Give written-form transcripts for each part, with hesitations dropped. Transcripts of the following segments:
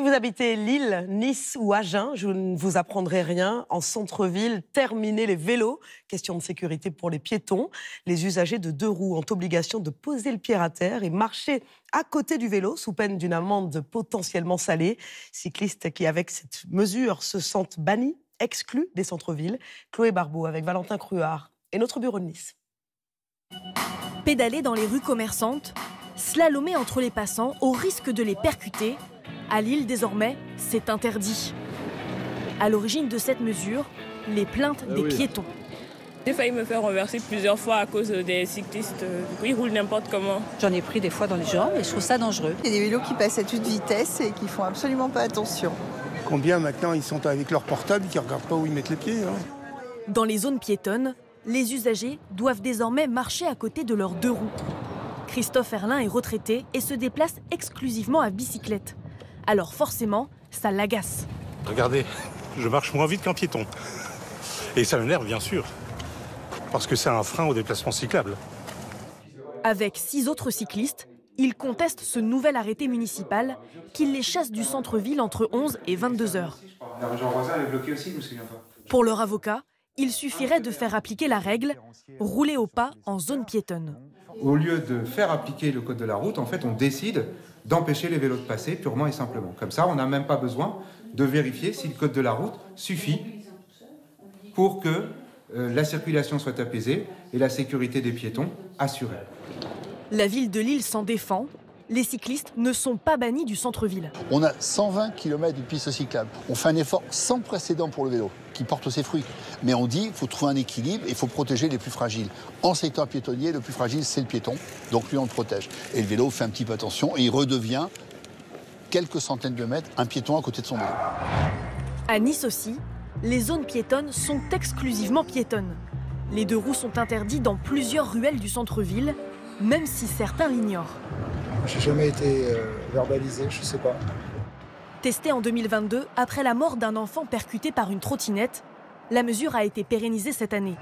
Si vous habitez Lille, Nice ou Agen, je ne vous apprendrai rien. En centre-ville, terminez les vélos. Question de sécurité pour les piétons. Les usagers de 2 roues ont obligation de poser le pied à terre et marcher à côté du vélo sous peine d'une amende potentiellement salée. Cyclistes qui, avec cette mesure, se sentent bannis, exclus des centres-villes. Chloé Barbeau avec Valentin Cruard et notre bureau de Nice. Pédaler dans les rues commerçantes, slalomer entre les passants au risque de les percuter. À Lille, désormais, c'est interdit. À l'origine de cette mesure, les plaintes des piétons. J'ai failli me faire renverser plusieurs fois à cause des cyclistes. Du coup, ils roulent n'importe comment. J'en ai pris des fois dans les jambes et je trouve ça dangereux. Il y a des vélos qui passent à toute vitesse et qui font absolument pas attention. Combien maintenant ils sont avec leur portable, qui ne regardent pas où ils mettent les pieds. Dans les zones piétonnes, les usagers doivent désormais marcher à côté de leurs 2 roues. Christophe Erlin est retraité et se déplace exclusivement à bicyclette. Alors forcément, ça l'agace. Regardez, je marche moins vite qu'un piéton. Et ça m'énerve bien sûr, parce que c'est un frein au déplacement cyclable. Avec 6 autres cyclistes, ils contestent ce nouvel arrêté municipal qui les chasse du centre-ville entre 11 et 22 heures. La région voisine est bloquée aussi, je me souviens pas. Pour leur avocat, il suffirait de faire appliquer la règle, rouler au pas en zone piétonne. Au lieu de faire appliquer le code de la route, en fait, on décide d'empêcher les vélos de passer purement et simplement. Comme ça, on n'a même pas besoin de vérifier si le code de la route suffit pour que la circulation soit apaisée et la sécurité des piétons assurée. La ville de Lille s'en défend. Les cyclistes ne sont pas bannis du centre-ville. On a 120 km de pistes cyclables. On fait un effort sans précédent pour le vélo, qui porte ses fruits. Mais on dit qu'il faut trouver un équilibre et il faut protéger les plus fragiles. En secteur piétonnier, le plus fragile, c'est le piéton. Donc lui, on le protège. Et le vélo fait un petit peu attention et il redevient, quelques centaines de mètres, un piéton à côté de son vélo. À Nice aussi, les zones piétonnes sont exclusivement piétonnes. Les 2 roues sont interdits dans plusieurs ruelles du centre-ville, même si certains l'ignorent. J'ai jamais été verbalisé, je sais pas. Testée en 2022, après la mort d'un enfant percuté par une trottinette, la mesure a été pérennisée cette année.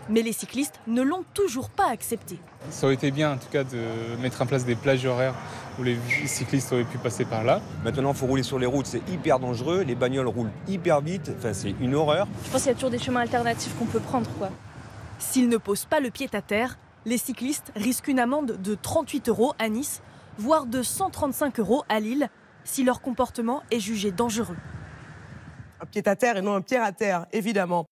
Mais les cyclistes ne l'ont toujours pas acceptée. Ça aurait été bien en tout cas de mettre en place des plages horaires où les cyclistes auraient pu passer par là. Maintenant, il faut rouler sur les routes, c'est hyper dangereux. Les bagnoles roulent hyper vite, enfin, c'est une horreur. Je pense qu'il y a toujours des chemins alternatifs qu'on peut prendre, quoi. S'ils ne posent pas le pied à terre, les cyclistes risquent une amende de 38 € à Nice, voire de 135 € à Lille, si leur comportement est jugé dangereux. Un pied à terre et non un pied à terre, évidemment.